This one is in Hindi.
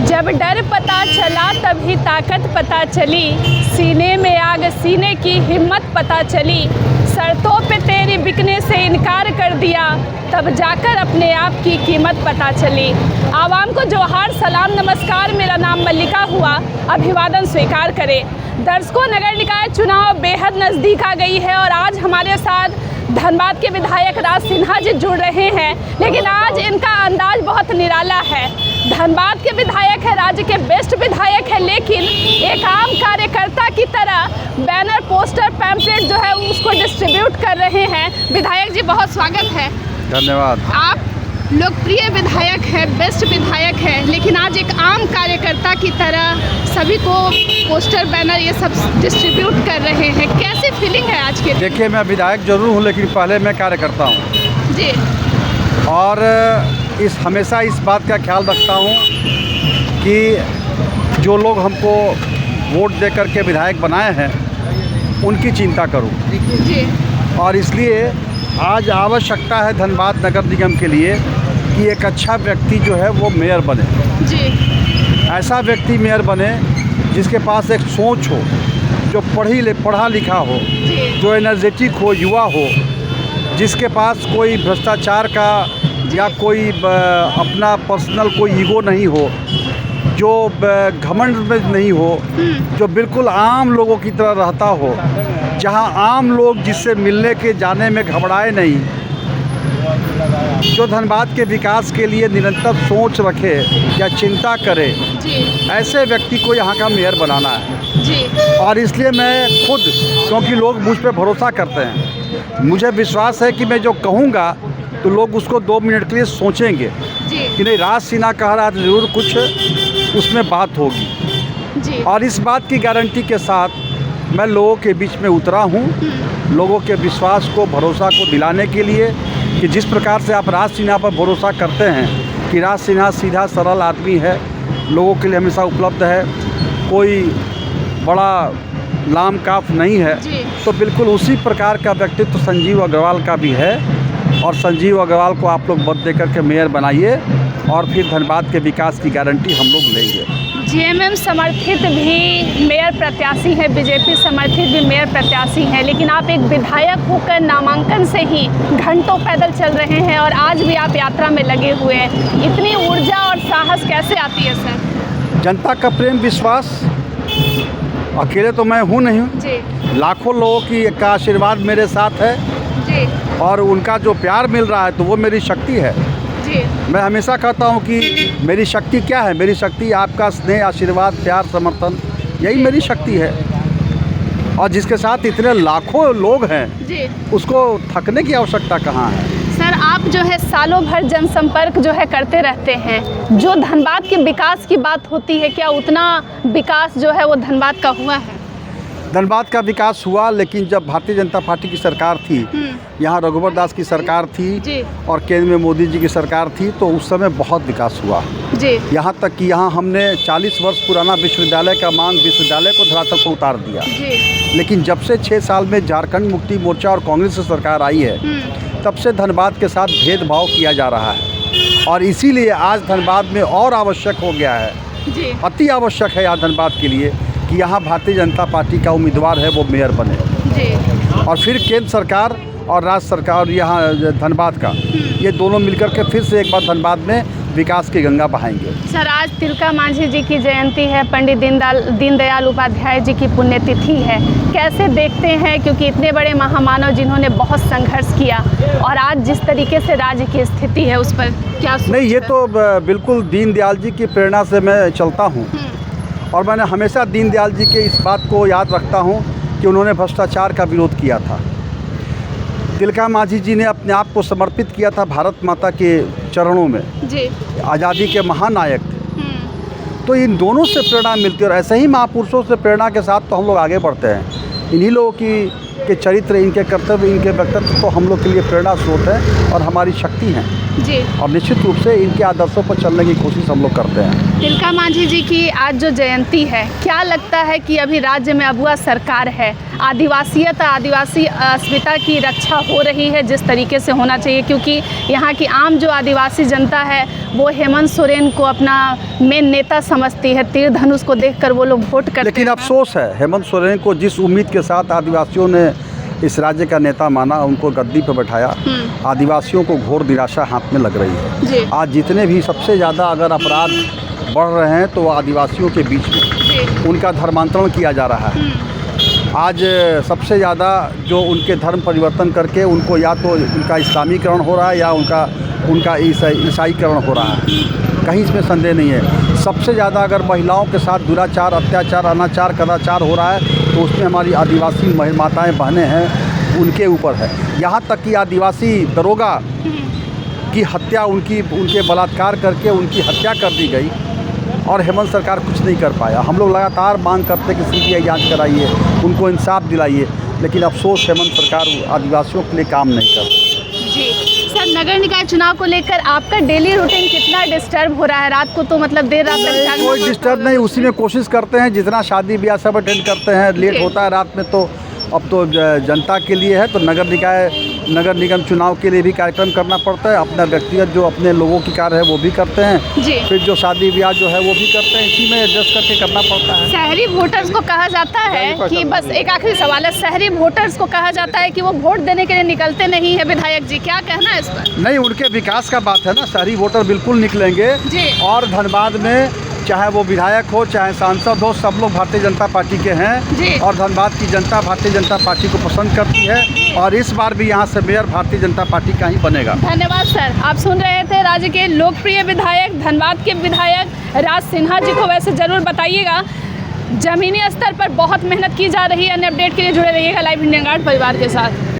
जब डर पता चला तभी ताकत पता चली, सीने में आग सीने की हिम्मत पता चली, शर्तों पे तेरी बिकने से इनकार कर दिया, तब जाकर अपने आप की कीमत पता चली। आवाम को जोहार सलाम नमस्कार, मेरा नाम मल्लिका हुआ, अभिवादन स्वीकार करें। दर्शकों, नगर निकाय चुनाव बेहद नज़दीक आ गई है और आज हमारे साथ धनबाद के विधायक राज सिन्हा जी जुड़ रहे हैं, लेकिन आज इनका अंदाज बहुत निराला है। धनबाद के विधायक है, राज्य के बेस्ट विधायक है, लेकिन एक आम कार्यकर्ता की तरह बैनर पोस्टर पैम्पलेट जो है उसको डिस्ट्रीब्यूट कर रहे हैं। विधायक जी बहुत स्वागत है। धन्यवाद। आप लोकप्रिय विधायक है, बेस्ट विधायक है, लेकिन आज एक आम कार्यकर्ता की तरह सभी को पोस्टर बैनर ये सब डिस्ट्रीब्यूट कर रहे हैं। कैसी फीलिंग है आज के? देखिए, मैं विधायक जरूर हूँ, लेकिन पहले मैं कार्यकर्ता हूँ जी। और हमेशा इस बात का ख्याल रखता हूँ कि जो लोग हमको वोट दे करके विधायक बनाए हैं उनकी चिंता करूँ जी। और इसलिए आज आवश्यकता है धनबाद नगर निगम के लिए कि एक अच्छा व्यक्ति जो है वो मेयर बने जी। ऐसा व्यक्ति मेयर बने जिसके पास एक सोच हो, जो पढ़ा लिखा हो, जो एनर्जेटिक हो, युवा हो, जिसके पास कोई भ्रष्टाचार का या कोई अपना पर्सनल कोई ईगो नहीं हो, जो घमंड में नहीं हो, जो बिल्कुल आम लोगों की तरह रहता हो, जहां आम लोग जिससे मिलने के जाने में घबराए नहीं, जो धनबाद के विकास के लिए निरंतर सोच रखे या चिंता करे, ऐसे व्यक्ति को यहाँ का मेयर बनाना है जी। और इसलिए मैं खुद, क्योंकि लोग मुझ पर भरोसा करते हैं, मुझे विश्वास है कि मैं जो कहूँगा तो लोग उसको 2 मिनट के लिए सोचेंगे कि नहीं, राज सिन्हा कह रहा है तो ज़रूर कुछ उसमें बात होगी जी। और इस बात की गारंटी के साथ मैं लोगों के बीच में उतरा हूँ, लोगों के विश्वास को, भरोसा को दिलाने के लिए कि जिस प्रकार से आप राज सिन्हा पर भरोसा करते हैं कि राज सिन्हा सीधा सरल आदमी है, लोगों के लिए हमेशा उपलब्ध है, कोई बड़ा लाम काफ नहीं है, तो बिल्कुल उसी प्रकार का व्यक्तित्व संजीव अग्रवाल का भी है और संजीव अग्रवाल को आप लोग मत दे करके मेयर बनाइए और फिर धनबाद के विकास की गारंटी हम लोग लेंगे। जीएमएम समर्थित भी मेयर प्रत्याशी हैं, बीजेपी समर्थित भी मेयर प्रत्याशी हैं, लेकिन आप एक विधायक होकर नामांकन से ही घंटों पैदल चल रहे हैं और आज भी आप यात्रा में लगे हुए हैं। इतनी ऊर्जा और साहस कैसे आती है सर? जनता का प्रेम विश्वास, अकेले तो मैं हूँ नहीं जी। लाखों लोगों का आशीर्वाद मेरे साथ है जी। और उनका जो प्यार मिल रहा है तो वो मेरी शक्ति है जी। मैं हमेशा कहता हूँ कि मेरी शक्ति क्या है? मेरी शक्ति आपका स्नेह, आशीर्वाद, प्यार, समर्थन, यही मेरी शक्ति है और जिसके साथ इतने लाखों लोग हैं जी, उसको थकने की आवश्यकता कहाँ है? सर आप जो है सालों भर जनसंपर्क जो है करते रहते हैं, जो धनबाद के विकास की बात होती है, क्या उतना विकास जो है वो धनबाद का हुआ है? धनबाद का विकास हुआ, लेकिन जब भारतीय जनता पार्टी की सरकार थी, यहाँ रघुवर दास की सरकार थी जी। और केंद्र में मोदी जी की सरकार थी, तो उस समय बहुत विकास हुआ जी। यहाँ तक कि यहाँ हमने 40 वर्ष पुराना विश्वविद्यालय का मांग विश्वविद्यालय को धरातल पर उतार दिया जी। लेकिन जब से 6 साल में झारखंड मुक्ति मोर्चा और कांग्रेस की सरकार आई है, तब से धनबाद के साथ भेदभाव किया जा रहा है और इसीलिए आज धनबाद में और आवश्यक हो गया है जी। अति आवश्यक है यहाँ धनबाद के लिए कि यहाँ भारतीय जनता पार्टी का उम्मीदवार है वो मेयर बने जी। और फिर केंद्र सरकार और राज्य सरकार और यहाँ धनबाद का, ये दोनों मिलकर के फिर से एक बार धनबाद में विकास की गंगा बहाएंगे। सर आज तिलका मांझी जी की जयंती है, पंडित दीनदयाल उपाध्याय जी की पुण्यतिथि है, कैसे देखते हैं? क्योंकि इतने बड़े महामानव जिन्होंने बहुत संघर्ष किया और आज जिस तरीके से राज्य की स्थिति है उस पर क्या सोच? नहीं, ये तो बिल्कुल दीनदयाल जी की प्रेरणा से मैं चलता हूँ और मैंने हमेशा दीनदयाल जी के इस बात को याद रखता हूँ कि उन्होंने भ्रष्टाचार का विरोध किया था। तिलका मांझी जी ने अपने आप को समर्पित किया था भारत माता के चरणों में जी। आज़ादी के महानायक थे। तो इन दोनों से प्रेरणा मिलती है और ऐसे ही महापुरुषों से प्रेरणा के साथ तो हम लोग आगे बढ़ते हैं। इन्हीं लोगों के चरित्र, इनके कर्तव्य, इनके व्यक्तित्व तो हम लोग के लिए प्रेरणा स्रोत है और हमारी शक्ति है। जी। और निश्चित रूप से इनके आदर्शों पर चलने की कोशिश हम लोग करते हैं। तिलका मांझी जी की आज जो जयंती है, क्या लगता है कि अभी राज्य में अगुआ सरकार है, आदिवासियत आदिवासी अस्मिता की रक्षा हो रही है जिस तरीके से होना चाहिए? क्योंकि यहाँ की आम जो आदिवासी जनता है वो हेमंत सोरेन को अपना मेन नेता समझती है, तीर धनुष को देखकर वो लोग वोट करते हैं। लेकिन अफसोस है, हेमंत सोरेन को जिस उम्मीद के साथ आदिवासियों ने इस राज्य का नेता माना, उनको गद्दी पर बैठाया, आदिवासियों को घोर निराशा हाथ में लग रही है। जी। आज जितने भी सबसे ज़्यादा अगर अपराध बढ़ रहे हैं तो वो आदिवासियों के बीच में उनका धर्मांतरण किया जा रहा है। आज सबसे ज़्यादा जो उनके धर्म परिवर्तन करके उनको या तो उनका इस्लामीकरण हो रहा है या उनका ईसाईकरण हो रहा है, कहीं इसमें संदेह नहीं है। सबसे ज़्यादा अगर महिलाओं के साथ दुराचार, अत्याचार, अनाचार, कदाचार हो रहा है तो उसमें हमारी आदिवासी माताएं बहनें हैं, उनके ऊपर है। यहाँ तक कि आदिवासी दरोगा की हत्या उनके बलात्कार करके उनकी हत्या कर दी गई और हेमंत सरकार कुछ नहीं कर पाया। हम लोग लगातार मांग करते कि CBI जांच कराइए, उनको इंसाफ दिलाइए, लेकिन अफसोस हेमंत सरकार आदिवासियों के लिए काम नहीं कर रही। जी सर, नगर निकाय चुनाव को लेकर आपका डेली रूटीन कितना डिस्टर्ब हो रहा है? रात को तो मतलब देर रात तक जागना कोई डिस्टर्ब नहीं, उसी में कोशिश करते हैं। जितना शादी ब्याह सब अटेंड करते हैं, लेट होता है रात में तो अब तो जनता के लिए है, तो नगर निगम चुनाव के लिए भी कार्यक्रम करना पड़ता है। अपना व्यक्तिगत जो अपने लोगों की कार्य है वो भी करते हैं जी। फिर जो शादी ब्याह जो है वो भी करते हैं, इसी में एडजस्ट करके करना पड़ता है। शहरी वोटर्स को कहा जाता है कि बस एक आखिरी सवाल है, शहरी वोटर्स को कहा जाता है कि वो वोट देने के लिए निकलते नहीं है। विधायक जी क्या कहना है इस पर? नहीं, उनके विकास का बात है ना, शहरी वोटर बिल्कुल निकलेंगे जी। और धनबाद में चाहे वो विधायक हो चाहे सांसद हो, सब लोग भारतीय जनता पार्टी के जी। हैं और धनबाद की जनता भारतीय जनता पार्टी को पसंद करती है और इस बार भी यहाँ से मेयर भारतीय जनता पार्टी का ही बनेगा। धन्यवाद सर। आप सुन रहे थे राज्य के लोकप्रिय विधायक, धनबाद के विधायक राज सिन्हा जी को। वैसे ज़रूर बताइएगा, ज़मीनी स्तर पर बहुत मेहनत की जा रही है। अन्य अपडेट के लिए जुड़े रहिएगा लाइव इंडिया गार्ड परिवार के साथ।